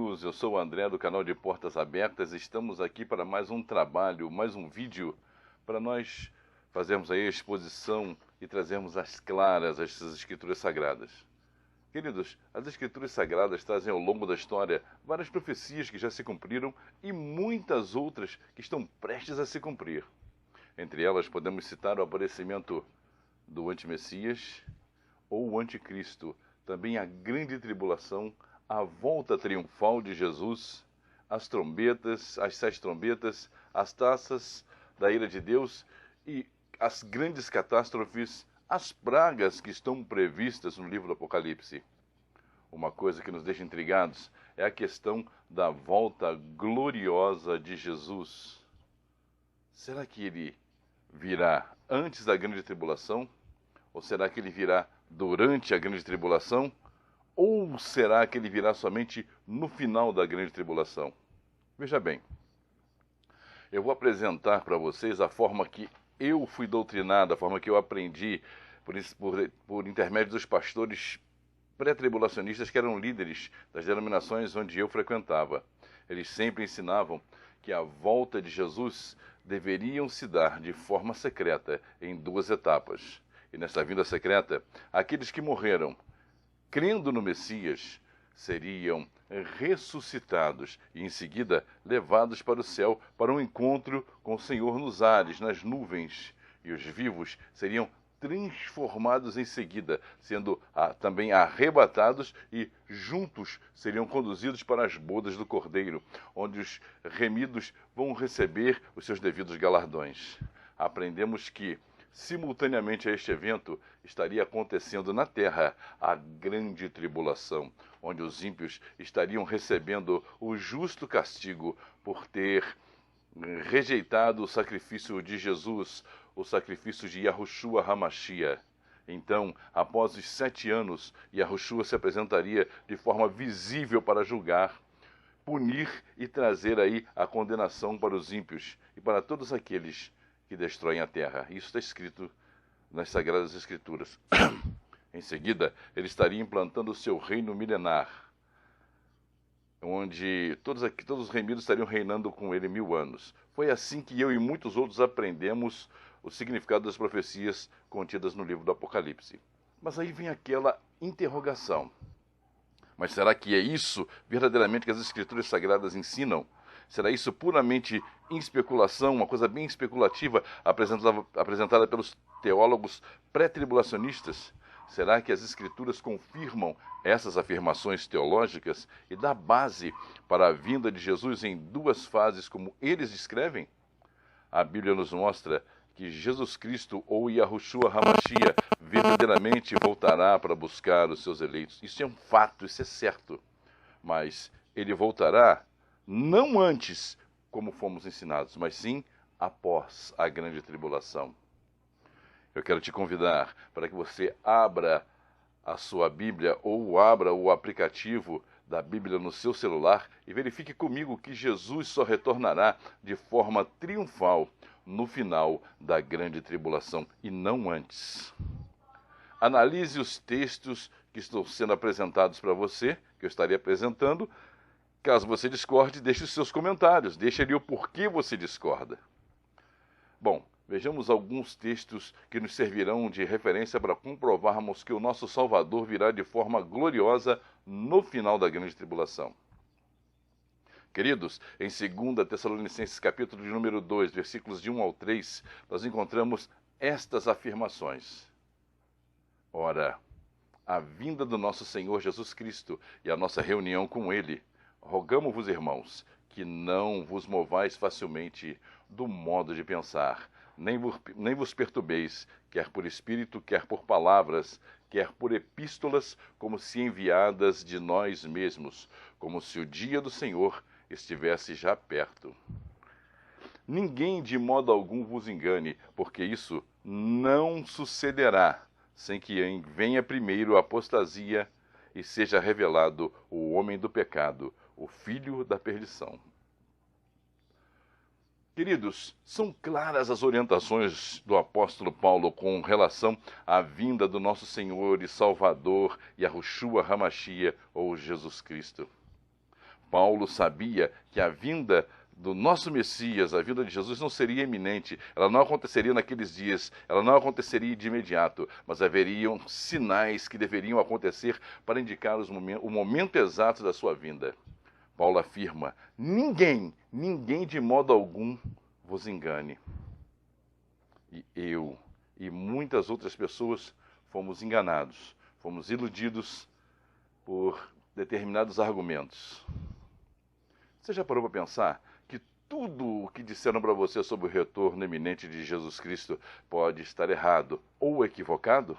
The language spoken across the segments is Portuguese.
amigos, eu sou o André do canal de Portas Abertas. Estamos aqui para mais um trabalho, mais um vídeo para nós fazermos aí a exposição e trazermos às claras essas escrituras sagradas. Queridos, as escrituras sagradas trazem ao longo da história várias profecias que já se cumpriram e muitas outras que estão prestes a se cumprir. Entre elas podemos citar o aparecimento do antimessias ou o anticristo, também a grande tribulação, a volta triunfal de Jesus, as trombetas, as 7 trombetas, as taças da ira de Deus e as grandes catástrofes, as pragas que estão previstas no livro do Apocalipse. Uma coisa que nos deixa intrigados é a questão da volta gloriosa de Jesus. Será que ele virá antes da grande tribulação? Ou será que ele virá durante a grande tribulação? Ou será que ele virá somente no final da grande tribulação? Veja bem, eu vou apresentar para vocês a forma que eu fui doutrinado, a forma que eu aprendi por intermédio dos pastores pré-tribulacionistas que eram líderes das denominações onde eu frequentava. Eles sempre ensinavam que a volta de Jesus deveriam se dar de forma secreta em 2 etapas. E nessa vinda secreta, aqueles que morreram crendo no Messias seriam ressuscitados e em seguida levados para o céu para um encontro com o Senhor nos ares, nas nuvens. E os vivos seriam transformados em seguida, sendo também arrebatados e juntos seriam conduzidos para as bodas do Cordeiro, onde os remidos vão receber os seus devidos galardões. Aprendemos que simultaneamente a este evento, estaria acontecendo na terra a grande tribulação, onde os ímpios estariam recebendo o justo castigo por ter rejeitado o sacrifício de Jesus, o sacrifício de Yahushua HaMashiach. Então, após os 7 anos, Yahushua se apresentaria de forma visível para julgar, punir e trazer aí a condenação para os ímpios e para todos aqueles que destroem a terra. Isso está escrito nas Sagradas Escrituras. Em seguida, ele estaria implantando o seu reino milenar, onde todos os remidos estariam reinando com ele 1000 anos. Foi assim que eu e muitos outros aprendemos o significado das profecias contidas no livro do Apocalipse. Mas aí vem aquela interrogação. Mas será que é isso verdadeiramente que as Escrituras Sagradas ensinam? Será isso puramente em especulação, uma coisa bem especulativa apresentada pelos teólogos pré-tribulacionistas? Será que as Escrituras confirmam essas afirmações teológicas e dá base para a vinda de Jesus em 2 fases, como eles descrevem? A Bíblia nos mostra que Jesus Cristo, ou Yahushua HaMashiach, verdadeiramente voltará para buscar os seus eleitos. Isso é um fato, isso é certo. Mas ele voltará não antes, como fomos ensinados, mas sim após a grande tribulação. Eu quero te convidar para que você abra a sua Bíblia ou abra o aplicativo da Bíblia no seu celular e verifique comigo que Jesus só retornará de forma triunfal no final da grande tribulação e não antes. Analise os textos que estão sendo apresentados para você, que eu estarei apresentando. Caso você discorde, deixe os seus comentários, deixe ali o porquê você discorda. Bom, vejamos alguns textos que nos servirão de referência para comprovarmos que o nosso Salvador virá de forma gloriosa no final da grande tribulação. Queridos, em 2 Tessalonicenses capítulo de número 2, versículos de 1 ao 3, nós encontramos estas afirmações. Ora, a vinda do nosso Senhor Jesus Cristo e a nossa reunião com Ele, rogamo-vos, irmãos, que não vos movais facilmente do modo de pensar, nem vos perturbeis, quer por espírito, quer por palavras, quer por epístolas, como se enviadas de nós mesmos, como se o dia do Senhor estivesse já perto. Ninguém de modo algum vos engane, porque isso não sucederá, sem que venha primeiro a apostasia e seja revelado o homem do pecado, o filho da perdição. Queridos, são claras as orientações do apóstolo Paulo com relação à vinda do nosso Senhor e Salvador, Yahushua HaMashiach, ou Jesus Cristo. Paulo sabia que a vinda do nosso Messias, a vinda de Jesus, não seria iminente, ela não aconteceria naqueles dias, ela não aconteceria de imediato, mas haveriam sinais que deveriam acontecer para indicar o momento exato da sua vinda. Paulo afirma: ninguém de modo algum vos engane. E eu e muitas outras pessoas fomos enganados, fomos iludidos por determinados argumentos. Você já parou para pensar que tudo o que disseram para você sobre o retorno iminente de Jesus Cristo pode estar errado ou equivocado?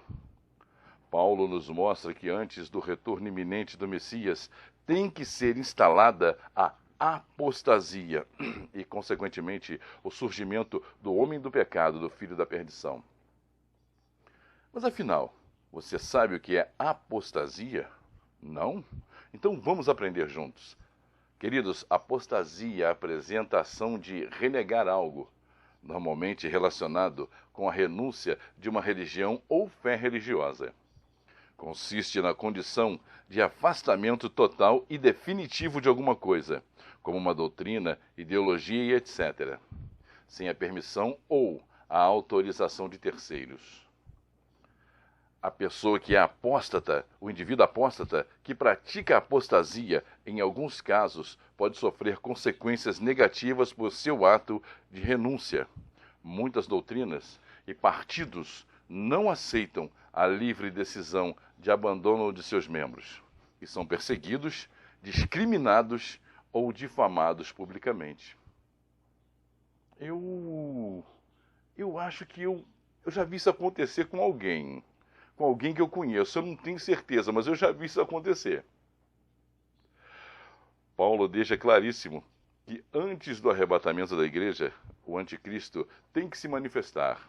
Paulo nos mostra que antes do retorno iminente do Messias tem que ser instalada a apostasia e, consequentemente, o surgimento do homem do pecado, do filho da perdição. Mas afinal, você sabe o que é apostasia? Não? Então vamos aprender juntos. Queridos, apostasia apresenta a ação de renegar algo, normalmente relacionado com a renúncia de uma religião ou fé religiosa. Consiste na condição de afastamento total e definitivo de alguma coisa, como uma doutrina, ideologia e etc., sem a permissão ou a autorização de terceiros. A pessoa que é apóstata, o indivíduo apóstata, que pratica a apostasia, em alguns casos, pode sofrer consequências negativas por seu ato de renúncia. Muitas doutrinas e partidos não aceitam a livre decisão de abandono de seus membros e são perseguidos, discriminados ou difamados publicamente. Eu acho que eu já vi isso acontecer com alguém que eu conheço. Eu não tenho certeza, mas eu já vi isso acontecer. Paulo deixa claríssimo que antes do arrebatamento da igreja, o anticristo tem que se manifestar.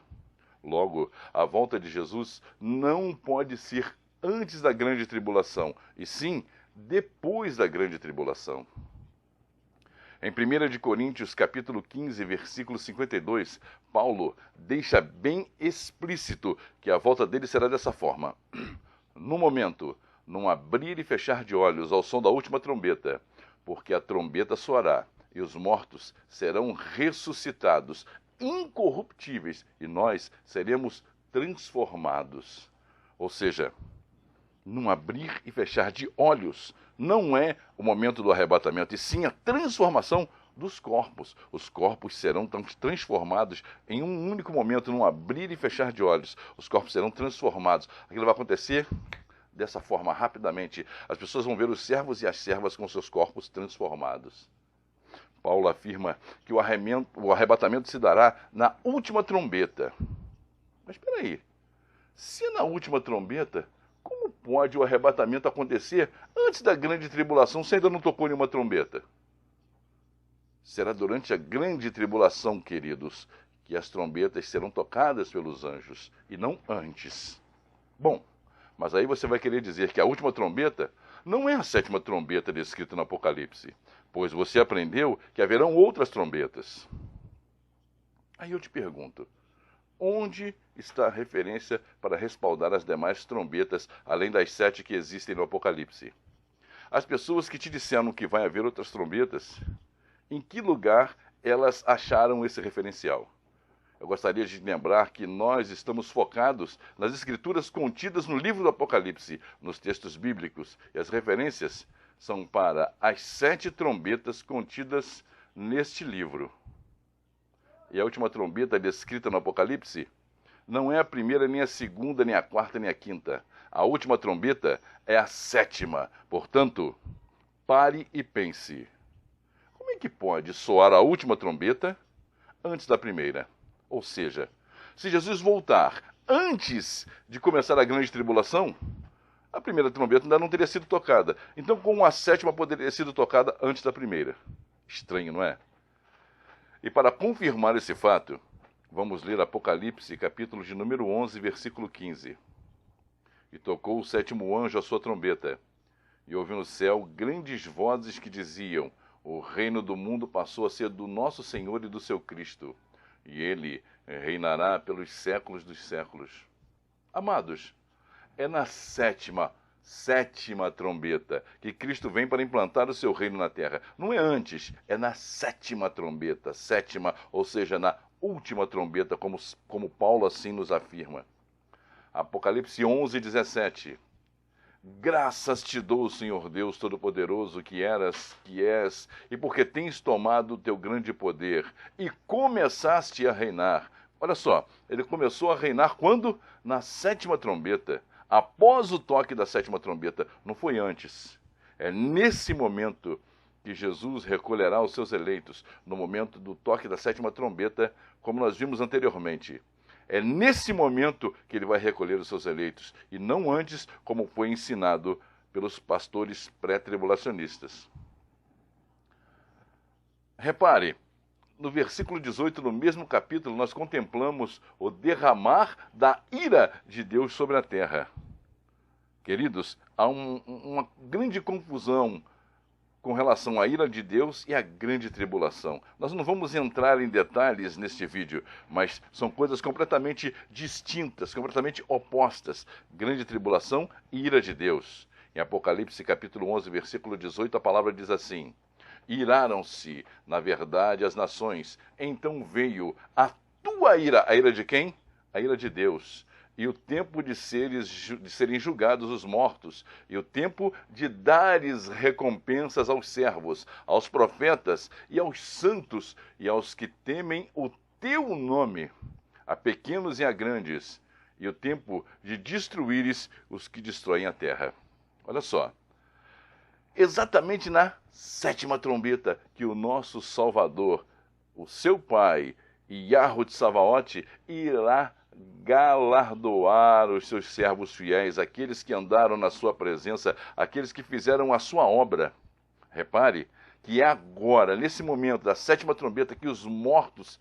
Logo, a volta de Jesus não pode ser antes da grande tribulação, e sim depois da grande tribulação. Em 1 Coríntios, capítulo 15, versículo 52, Paulo deixa bem explícito que a volta dele será dessa forma. No momento, num abrir e fechar de olhos ao som da última trombeta, porque a trombeta soará, e os mortos serão ressuscitados, incorruptíveis, e nós seremos transformados. Ou seja, num abrir e fechar de olhos, não é o momento do arrebatamento, e sim a transformação dos corpos. Os corpos serão transformados em um único momento, num abrir e fechar de olhos. Os corpos serão transformados. Aquilo vai acontecer dessa forma, rapidamente. As pessoas vão ver os servos e as servas com seus corpos transformados. Paulo afirma que o arrebatamento se dará na última trombeta. Mas espera aí, se na última trombeta, como pode o arrebatamento acontecer antes da grande tribulação, se ainda não tocou nenhuma trombeta? Será durante a grande tribulação, queridos, que as trombetas serão tocadas pelos anjos, e não antes. Bom, mas aí você vai querer dizer que a última trombeta não é a sétima trombeta descrita no Apocalipse, pois você aprendeu que haverão outras trombetas. Aí eu te pergunto, onde está a referência para respaldar as demais trombetas, além das 7 que existem no Apocalipse? As pessoas que te disseram que vai haver outras trombetas, em que lugar elas acharam esse referencial? Eu gostaria de lembrar que nós estamos focados nas escrituras contidas no livro do Apocalipse, nos textos bíblicos, e as referências são para as 7 trombetas contidas neste livro. E a última trombeta descrita no Apocalipse não é a primeira, nem a segunda, nem a quarta, nem a quinta. A última trombeta é a 7ª. Portanto, pare e pense. Como é que pode soar a última trombeta antes da primeira? Ou seja, se Jesus voltar antes de começar a grande tribulação, a primeira trombeta ainda não teria sido tocada. Então, como a 7ª poderia ter sido tocada antes da primeira? Estranho, não é? E para confirmar esse fato, vamos ler Apocalipse, capítulo de número 11, versículo 15. E tocou o 7º anjo a sua trombeta, e houve no céu grandes vozes que diziam: o reino do mundo passou a ser do nosso Senhor e do seu Cristo, e ele reinará pelos séculos dos séculos. Amados, é na 7ª sétima trombeta, que Cristo vem para implantar o seu reino na terra. Não é antes, é na sétima trombeta, sétima, ou seja, na última trombeta, como Paulo assim nos afirma. Apocalipse 11, 17. Graças te dou, Senhor Deus Todo-Poderoso, que eras, que és, e porque tens tomado o teu grande poder, e começaste a reinar. Olha só, ele começou a reinar quando? Na sétima trombeta. Após o toque da sétima trombeta, não foi antes. É nesse momento que Jesus recolherá os seus eleitos, no momento do toque da sétima trombeta, como nós vimos anteriormente. É nesse momento que ele vai recolher os seus eleitos, e não antes, como foi ensinado pelos pastores pré-tribulacionistas. Repare, no versículo 18, no mesmo capítulo, nós contemplamos o derramar da ira de Deus sobre a terra. Queridos, há uma grande confusão com relação à ira de Deus e à grande tribulação. Nós não vamos entrar em detalhes neste vídeo, mas são coisas completamente distintas, completamente opostas. Grande tribulação e ira de Deus. Em Apocalipse capítulo 11, versículo 18, a palavra diz assim: iraram-se, na verdade, as nações, então veio a tua ira. A ira de quem? A ira de Deus. E o tempo de serem julgados os mortos, e o tempo de dares recompensas aos servos, aos profetas e aos santos, e aos que temem o teu nome, a pequenos e a grandes, e o tempo de destruíres os que destroem a terra. Olha só, exatamente na sétima trombeta que o nosso Salvador, o seu Pai, Yahweh de Savaote, irá galardoar os seus servos fiéis, aqueles que andaram na sua presença, aqueles que fizeram a sua obra. Repare que é agora, nesse momento da sétima trombeta, que os mortos,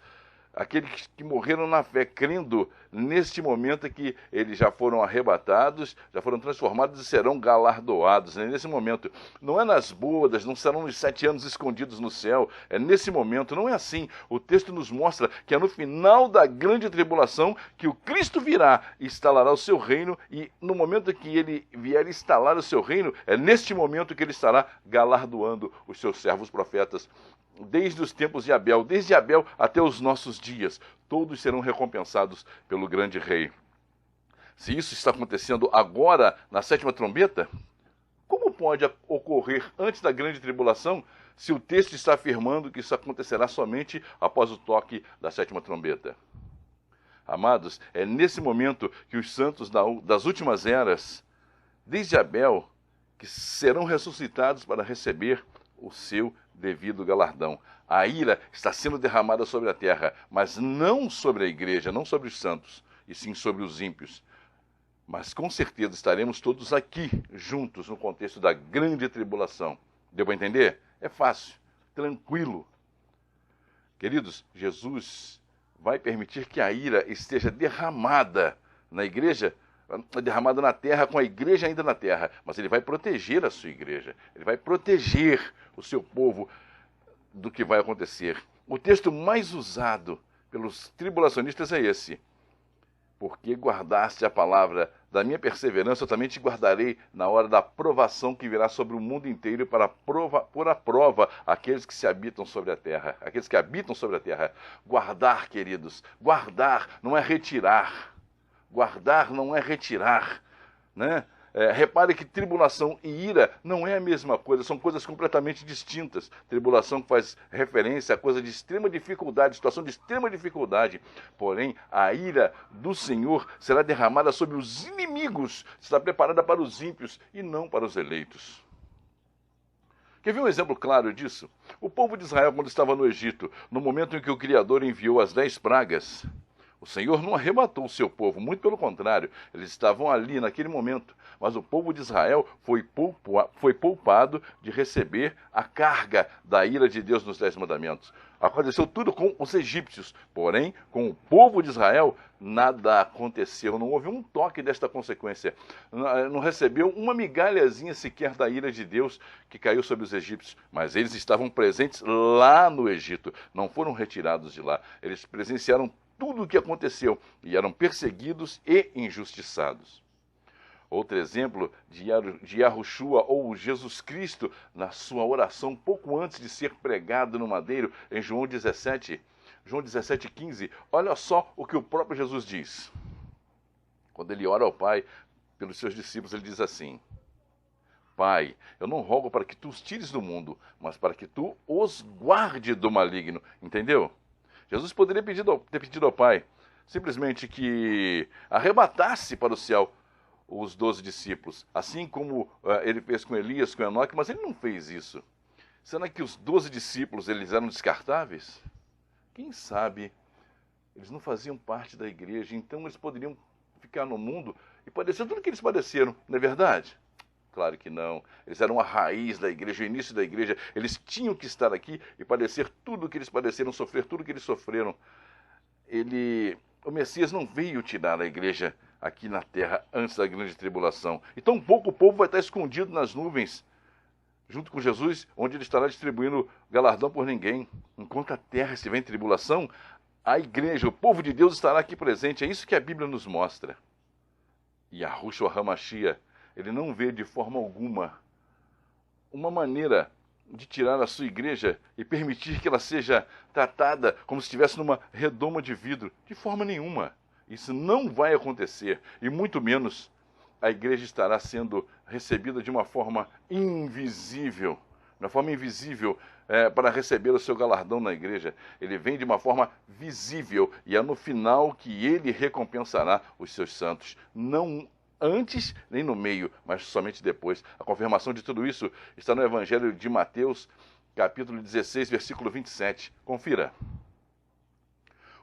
aqueles que morreram na fé, crendo neste momento que eles já foram arrebatados, já foram transformados e serão galardoados. É nesse momento, não é nas bodas, não serão nos 7 anos escondidos no céu, é nesse momento, não é assim. O texto nos mostra que é no final da grande tribulação que o Cristo virá e instalará o seu reino, e no momento que ele vier instalar o seu reino, é neste momento que ele estará galardoando os seus servos profetas. Desde os tempos de Abel, desde Abel até os nossos dias, todos serão recompensados pelo grande rei. Se isso está acontecendo agora, na sétima trombeta, como pode ocorrer antes da grande tribulação, se o texto está afirmando que isso acontecerá somente após o toque da sétima trombeta? Amados, é nesse momento que os santos das últimas eras, desde Abel, que serão ressuscitados para receber o seu devido galardão. A ira está sendo derramada sobre a terra, mas não sobre a igreja, não sobre os santos, e sim sobre os ímpios. Mas com certeza estaremos todos aqui, juntos, no contexto da grande tribulação. Deu para entender? É fácil, tranquilo. Queridos, Jesus vai permitir que a ira esteja derramada na igreja, derramada na terra, com a igreja ainda na terra, mas ele vai proteger a sua igreja, ele vai proteger o seu povo do que vai acontecer. O texto mais usado pelos tribulacionistas é esse: porque guardaste a palavra da minha perseverança, eu também te guardarei na hora da provação que virá sobre o mundo inteiro para pôr à prova aqueles que se habitam sobre a terra, aqueles que habitam sobre a terra. Guardar, queridos, guardar não é retirar. Guardar não é retirar, né? Repare que tribulação e ira não é a mesma coisa, são coisas completamente distintas. Tribulação que faz referência a coisa de extrema dificuldade, situação de extrema dificuldade. Porém, a ira do Senhor será derramada sobre os inimigos, está preparada para os ímpios e não para os eleitos. Quer ver um exemplo claro disso? O povo de Israel, quando estava no Egito, no momento em que o Criador enviou as 10 pragas, o Senhor não arrebatou o seu povo, muito pelo contrário, eles estavam ali naquele momento. Mas o povo de Israel foi poupado de receber a carga da ira de Deus nos 10 mandamentos. Aconteceu tudo com os egípcios, porém, com o povo de Israel, nada aconteceu, não houve um toque desta consequência. Não recebeu uma migalhazinha sequer da ira de Deus que caiu sobre os egípcios, mas eles estavam presentes lá no Egito, não foram retirados de lá. Eles presenciaram tudo o que aconteceu e eram perseguidos e injustiçados. Outro exemplo de Yahushua ou Jesus Cristo na sua oração pouco antes de ser pregado no madeiro, em João 17, João 17,15. Olha só o que o próprio Jesus diz. Quando ele ora ao Pai pelos seus discípulos, ele diz assim: Pai, eu não rogo para que tu os tires do mundo, mas para que tu os guarde do maligno. Entendeu? Jesus poderia ter pedido ao Pai simplesmente que arrebatasse para o céu os 12 discípulos, assim como ele fez com Elias, com Enoque, mas ele não fez isso. Será que os 12 discípulos eles eram descartáveis? Quem sabe? Eles não faziam parte da igreja, então eles poderiam ficar no mundo e padecer tudo o que eles padeceram, não é verdade? Claro que não. Eles eram a raiz da igreja, o início da igreja. Eles tinham que estar aqui e padecer tudo o que eles padeceram, sofrer tudo o que eles sofreram. O Messias não veio tirar a igreja aqui na terra antes da grande tribulação. E tão pouco o povo vai estar escondido nas nuvens, junto com Jesus, onde ele estará distribuindo galardão por ninguém. Enquanto a terra estiver em tribulação, a igreja, o povo de Deus estará aqui presente. É isso que a Bíblia nos mostra. E Yahushua HaMashiach, ele não vê de forma alguma uma maneira de tirar a sua igreja e permitir que ela seja tratada como se estivesse numa redoma de vidro. De forma nenhuma. Isso não vai acontecer. E muito menos a igreja estará sendo recebida de uma forma invisível. Uma forma invisível para receber o seu galardão na igreja. Ele vem de uma forma visível. E é no final que ele recompensará os seus santos. Não antes nem no meio, mas somente depois. A confirmação de tudo isso está no Evangelho de Mateus, capítulo 16, versículo 27. Confira.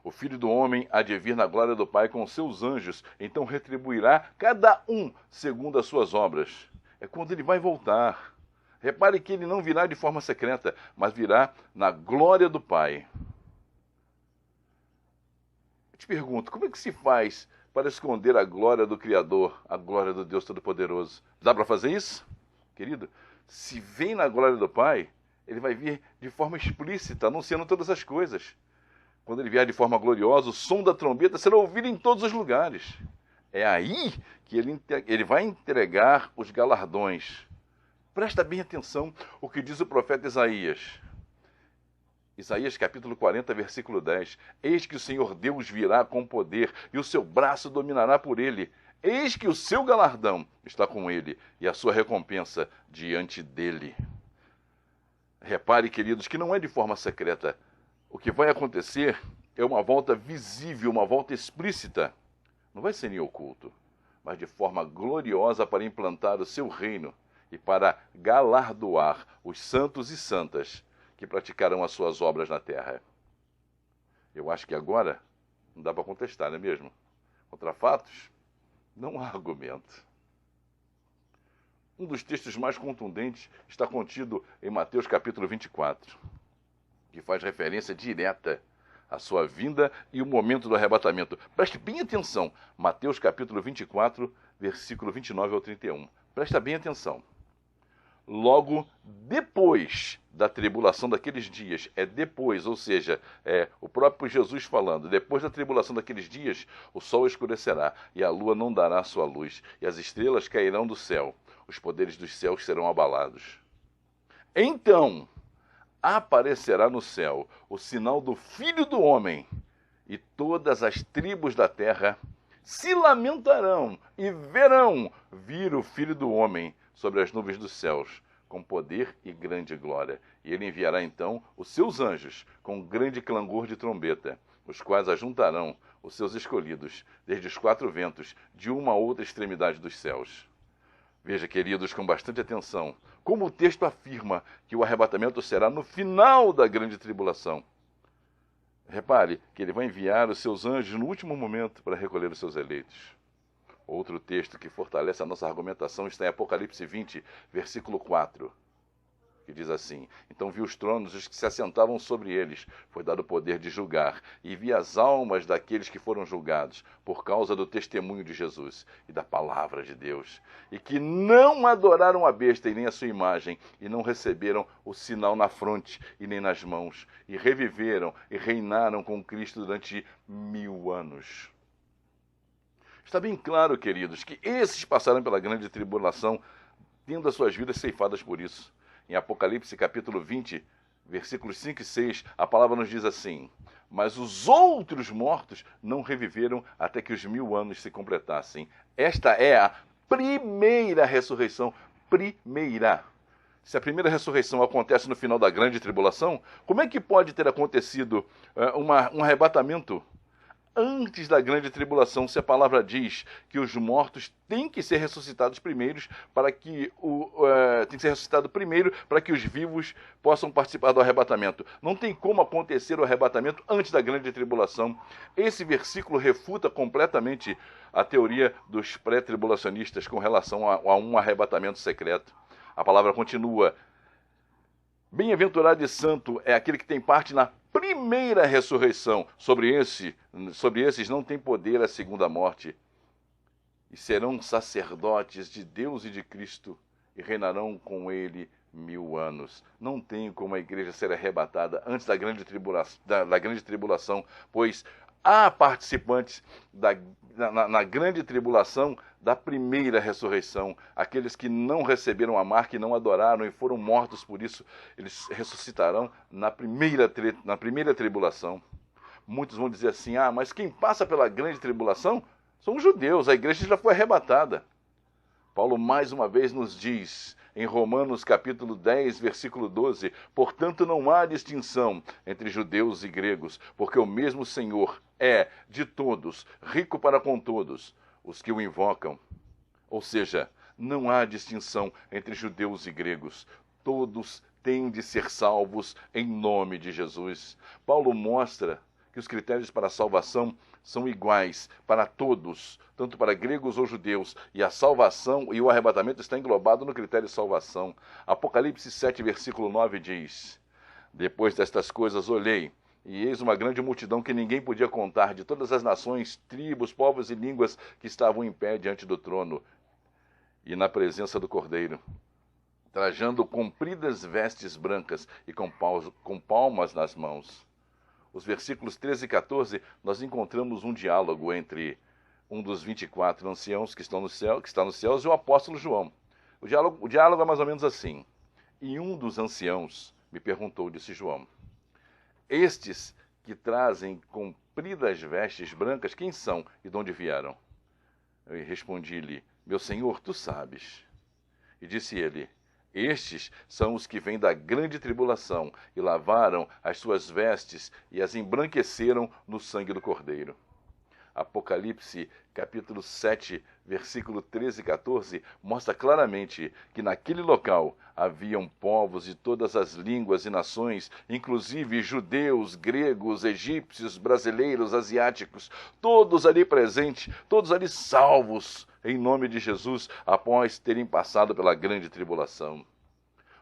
O Filho do Homem há de vir na glória do Pai com os seus anjos, então retribuirá cada um segundo as suas obras. É quando ele vai voltar. Repare que ele não virá de forma secreta, mas virá na glória do Pai. Eu te pergunto, como é que se faz para esconder a glória do Criador, a glória do Deus Todo-Poderoso? Dá para fazer isso? Querido, se vem na glória do Pai, ele vai vir de forma explícita, anunciando todas as coisas. Quando ele vier de forma gloriosa, o som da trombeta será ouvido em todos os lugares. É aí que ele vai entregar os galardões. Presta bem atenção o que diz o profeta Isaías. Isaías capítulo 40, versículo 10. Eis que o Senhor Deus virá com poder, e o seu braço dominará por ele. Eis que o seu galardão está com ele, e a sua recompensa diante dele. Repare, queridos, que não é de forma secreta. O que vai acontecer é uma volta visível, uma volta explícita. Não vai ser em oculto, mas de forma gloriosa para implantar o seu reino e para galardoar os santos e santas que praticarão as suas obras na terra. Eu acho que agora não dá para contestar, não é mesmo? Contra fatos, não há argumento. Um dos textos mais contundentes está contido em Mateus capítulo 24. Que faz referência direta à sua vinda e o momento do arrebatamento. Preste bem atenção. Mateus capítulo 24, versículo 29 ao 31. Presta bem atenção. Logo depois da tribulação daqueles dias, depois, ou seja, o próprio Jesus falando, depois da tribulação daqueles dias, o sol escurecerá e a lua não dará sua luz, e as estrelas cairão do céu, os poderes dos céus serão abalados. Então aparecerá no céu o sinal do Filho do Homem, e todas as tribos da terra se lamentarão e verão vir o Filho do Homem sobre as nuvens dos céus, com poder e grande glória. E ele enviará então os seus anjos com grande clangor de trombeta, os quais ajuntarão os seus escolhidos desde os quatro ventos, de uma a outra extremidade dos céus. Veja, queridos, com bastante atenção, como o texto afirma que o arrebatamento será no final da grande tribulação. Repare que ele vai enviar os seus anjos no último momento para recolher os seus eleitos. Outro texto que fortalece a nossa argumentação está em Apocalipse 20, versículo 4, que diz assim: Então vi os tronos e os que se assentavam sobre eles, foi dado o poder de julgar, e vi as almas daqueles que foram julgados, por causa do testemunho de Jesus e da palavra de Deus, e que não adoraram a besta e nem a sua imagem, e não receberam o sinal na fronte e nem nas mãos, e reviveram e reinaram com Cristo durante 1000 anos. Está bem claro, queridos, que esses passaram pela grande tribulação, tendo as suas vidas ceifadas por isso. Em Apocalipse capítulo 20, versículos 5 e 6, a palavra nos diz assim: mas os outros mortos não reviveram até que os 1000 anos se completassem. Esta é a primeira ressurreição. Primeira. Se a primeira ressurreição acontece no final da grande tribulação, como é que pode ter acontecido um arrebatamento antes da grande tribulação, se a palavra diz que os mortos têm que ser ressuscitados primeiros para que tem que ser ressuscitado primeiro para que os vivos possam participar do arrebatamento? Não tem como acontecer o arrebatamento antes da grande tribulação. Esse versículo refuta completamente a teoria dos pré-tribulacionistas com relação a um arrebatamento secreto. A palavra continua: bem-aventurado e santo é aquele que tem parte na primeira ressurreição. Sobre esses não tem poder a segunda morte. E serão sacerdotes de Deus e de Cristo e reinarão com ele 1000 anos. Não tem como a igreja ser arrebatada antes da grande tribulação, pois há participantes na grande tribulação da primeira ressurreição. Aqueles que não receberam a marca e não adoraram e foram mortos por isso, eles ressuscitarão na primeira tribulação. Muitos vão dizer assim: mas quem passa pela grande tribulação são os judeus, a igreja já foi arrebatada. Paulo mais uma vez nos diz, em Romanos capítulo 10, versículo 12, portanto não há distinção entre judeus e gregos, porque o mesmo Senhor é de todos, rico para com todos os que o invocam. Ou seja, não há distinção entre judeus e gregos. Todos têm de ser salvos em nome de Jesus. Paulo mostra que os critérios para a salvação são iguais para todos, tanto para gregos ou judeus, e a salvação e o arrebatamento está englobado no critério de salvação. Apocalipse 7, versículo 9 diz: depois destas coisas olhei, e eis uma grande multidão que ninguém podia contar, de todas as nações, tribos, povos e línguas que estavam em pé diante do trono e na presença do Cordeiro, trajando compridas vestes brancas e com palmas nas mãos. Os versículos 13 e 14, nós encontramos um diálogo entre um dos 24 anciãos que está nos céus e o apóstolo João. O diálogo é mais ou menos assim: e um dos anciãos me perguntou, disse João, estes que trazem compridas vestes brancas, quem são e de onde vieram? Eu respondi-lhe, meu senhor, tu sabes. E disse ele, estes são os que vêm da grande tribulação e lavaram as suas vestes e as embranqueceram no sangue do Cordeiro. Apocalipse, capítulo 7, versículo 13 e 14, mostra claramente que naquele local haviam povos de todas as línguas e nações, inclusive judeus, gregos, egípcios, brasileiros, asiáticos, todos ali presentes, todos ali salvos, em nome de Jesus, após terem passado pela grande tribulação.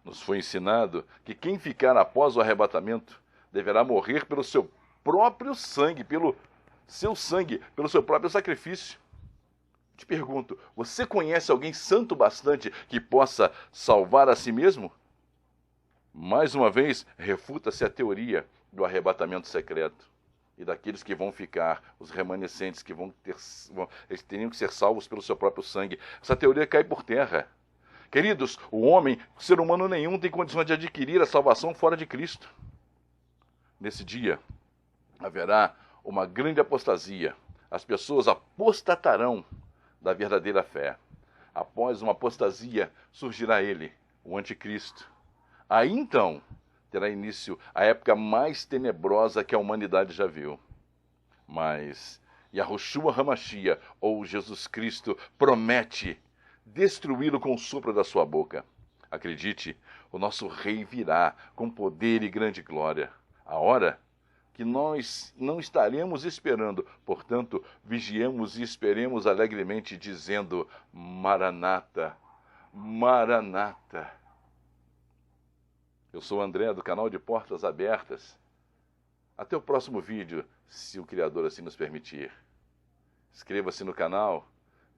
Nos foi ensinado que quem ficar após o arrebatamento deverá morrer pelo seu próprio sangue, pelo seu próprio sacrifício. Te pergunto, você conhece alguém santo bastante que possa salvar a si mesmo? Mais uma vez, refuta-se a teoria do arrebatamento secreto e daqueles que vão ficar, os remanescentes que eles teriam que ser salvos pelo seu próprio sangue. Essa teoria cai por terra. Queridos, o ser humano nenhum tem condições de adquirir a salvação fora de Cristo. Nesse dia, haverá uma grande apostasia. As pessoas apostatarão da verdadeira fé. Após uma apostasia, surgirá ele, o anticristo. Aí então terá início a época mais tenebrosa que a humanidade já viu. Mas Yahushua HaMashiach, ou Jesus Cristo, promete destruí-lo com o sopro da sua boca. Acredite, o nosso rei virá com poder e grande glória. A hora que nós não estaremos esperando. Portanto, vigiemos e esperemos alegremente, dizendo, Maranata, Maranata. Eu sou o André, do canal de Portas Abertas. Até o próximo vídeo, se o Criador assim nos permitir. Inscreva-se no canal,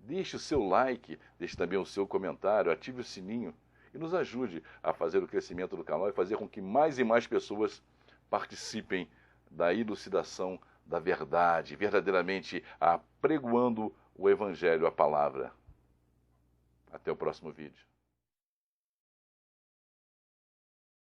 deixe o seu like, deixe também o seu comentário, ative o sininho e nos ajude a fazer o crescimento do canal e fazer com que mais e mais pessoas participem da elucidação da verdade, verdadeiramente apregoando o Evangelho, a palavra. Até o próximo vídeo.